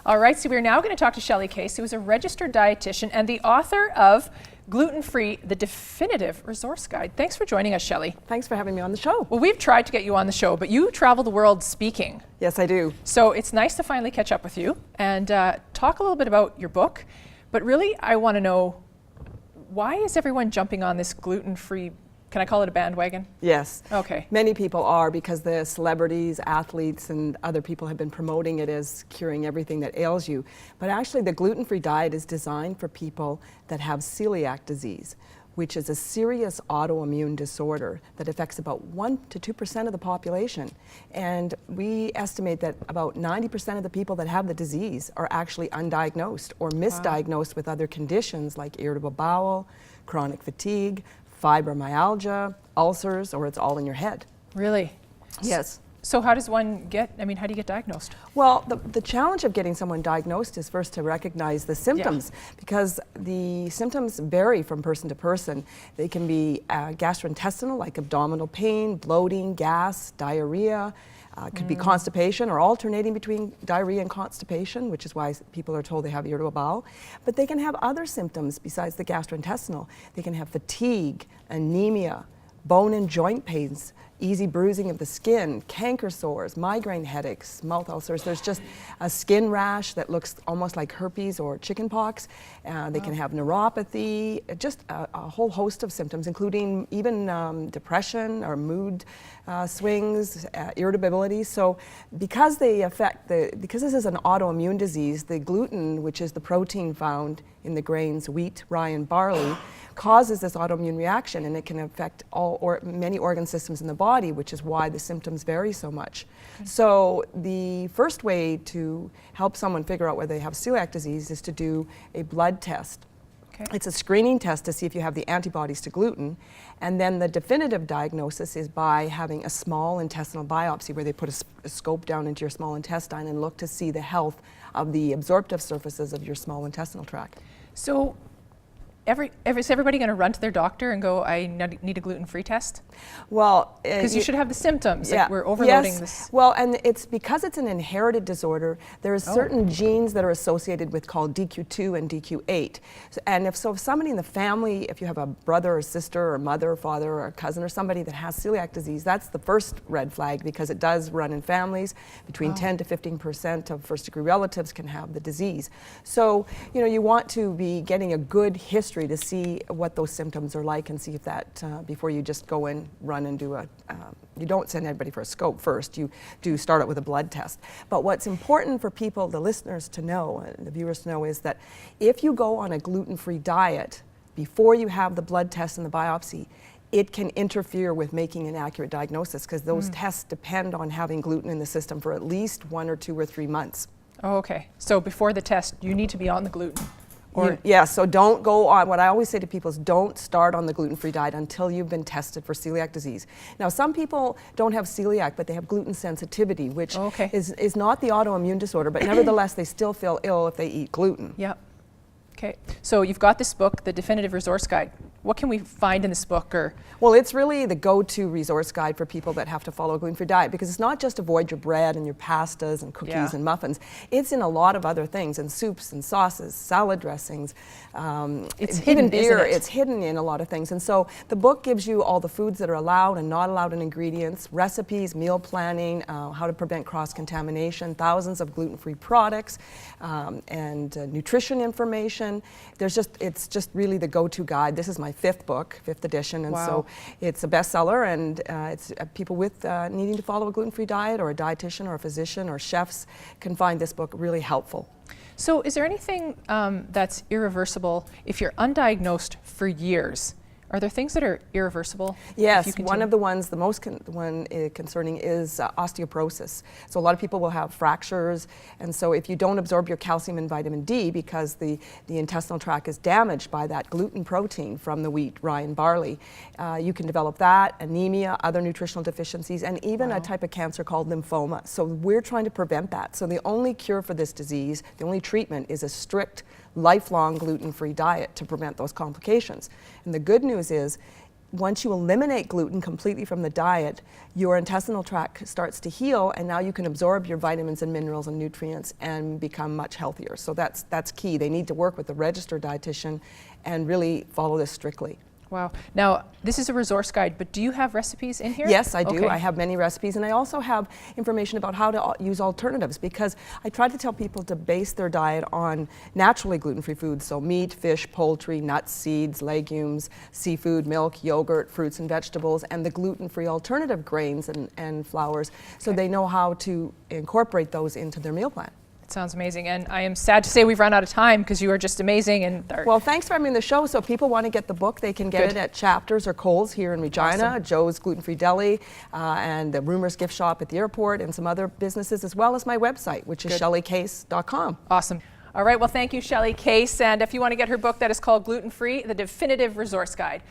All right, so we're now going to talk to Shelley Case, who is a registered dietitian and the author of Gluten-Free, the Definitive Resource Guide. Thanks for joining us, Shelley. Thanks for having me on the show. Well, we've tried to get you on the show, but you travel the world speaking. Yes, I do. So it's nice to finally catch up with you and talk a little bit about your book. But really, I want to know, why is everyone jumping on this gluten-free, can I call it a bandwagon? Yes. Okay. Many people are, because the celebrities, athletes, and other people have been promoting it as curing everything that ails you. But actually, the gluten-free diet is designed for people that have celiac disease, which is a serious autoimmune disorder that affects about 1 to 2% of the population. And we estimate that about 90% of the people that have the disease are actually undiagnosed or misdiagnosed with other conditions like irritable bowel, chronic fatigue, fibromyalgia, ulcers, or it's all in your head. Really? Yes. So how does one get, how do you get diagnosed? Well, the challenge of getting someone diagnosed is first to recognize the symptoms, because the symptoms vary from person to person. They can be gastrointestinal, like abdominal pain, bloating, gas, diarrhea. Could be constipation, or alternating between diarrhea and constipation, which is why people are told they have irritable bowel. But they can have other symptoms besides the gastrointestinal. They can have fatigue, anemia, bone and joint pains, easy bruising of the skin, canker sores, migraine headaches, mouth ulcers. There's just a skin rash that looks almost like herpes or chickenpox. They can have neuropathy, just a whole host of symptoms, including even depression or mood swings, irritability. So because they affect because this is an autoimmune disease, the gluten, which is the protein found in the grains wheat, rye, and barley, causes this autoimmune reaction, and it can affect many organ systems in the body, which is why the symptoms vary so much. So the first way to help someone figure out whether they have celiac disease is to do a blood test. Okay. It's a screening test to see if you have the antibodies to gluten, and then the definitive diagnosis is by having a small intestinal biopsy, where they put a scope down into your small intestine and look to see the health of the absorptive surfaces of your small intestinal tract. So is everybody going to run to their doctor and go, I need a gluten-free test? Well, because you should have the symptoms. Yeah, like we're overloading yes. this. Well, and it's because it's an inherited disorder. There are certain genes that are associated with called DQ2 and DQ8. And if somebody in the family, if you have a brother or sister or mother or father or a cousin or somebody that has celiac disease, that's the first red flag, because it does run in families. Between 10 to 15% of first-degree relatives can have the disease. So, you want to be getting a good history to see what those symptoms are like, and see if that, before you just go in, run and do you don't send anybody for a scope first, you do start out with a blood test. But what's important for people, the listeners to know, the viewers to know, is that if you go on a gluten-free diet before you have the blood test and the biopsy, it can interfere with making an accurate diagnosis, because those tests depend on having gluten in the system for at least 1 or 2 or 3 months. Oh, okay. So before the test, you need to be on the gluten. So don't go on, what I always say to people is, don't start on the gluten-free diet until you've been tested for celiac disease. Now, some people don't have celiac, but they have gluten sensitivity, which is not the autoimmune disorder, but nevertheless, they still feel ill if they eat gluten. Yep. Okay. So you've got this book, The Definitive Resource Guide. What can we find in this book? Well, it's really the go-to resource guide for people that have to follow a gluten-free diet, because it's not just avoid your bread and your pastas and cookies and muffins. It's in a lot of other things, in soups and sauces, salad dressings, it's hidden, even beer. isn't it? It's hidden in a lot of things. And so the book gives you all the foods that are allowed and not allowed in ingredients, recipes, meal planning, how to prevent cross-contamination, thousands of gluten-free products, and nutrition information. It's just really the go-to guide. This is my 5th edition, and so it's a bestseller, and it's people with needing to follow a gluten-free diet, or a dietitian or a physician or chefs can find this book really helpful. So is there anything that's irreversible if you're undiagnosed for years? Are there things that are irreversible? Yes, one of the ones, the most concerning is osteoporosis. So a lot of people will have fractures, and so if you don't absorb your calcium and vitamin D, because the intestinal tract is damaged by that gluten protein from the wheat, rye, and barley, you can develop that, anemia, other nutritional deficiencies, and even a type of cancer called lymphoma. So we're trying to prevent that. So the only cure for this disease, the only treatment, is a strict lifelong gluten-free diet to prevent those complications. And the good news is, once you eliminate gluten completely from the diet, your intestinal tract starts to heal, and now you can absorb your vitamins and minerals and nutrients and become much healthier. So that's key. They need to work with a registered dietitian and really follow this strictly. Wow. Now, this is a resource guide, but do you have recipes in here? Yes, I do. Okay. I have many recipes, and I also have information about how to use alternatives, because I try to tell people to base their diet on naturally gluten-free foods, so meat, fish, poultry, nuts, seeds, legumes, seafood, milk, yogurt, fruits and vegetables, and the gluten-free alternative grains and flours, so they know how to incorporate those into their meal plan. It sounds amazing, and I am sad to say we've run out of time because you are just amazing. And well, thanks for having me on the show. So if people want to get the book, they can get it at Chapters or Kohl's here in Regina, Awesome. Joe's Gluten-Free Deli, and the Rumors Gift Shop at the airport, and some other businesses, as well as my website, which is shelleykase.com. Awesome. All right, well, thank you, Shelley Case. And if you want to get her book, that is called Gluten Free, the Definitive Resource Guide.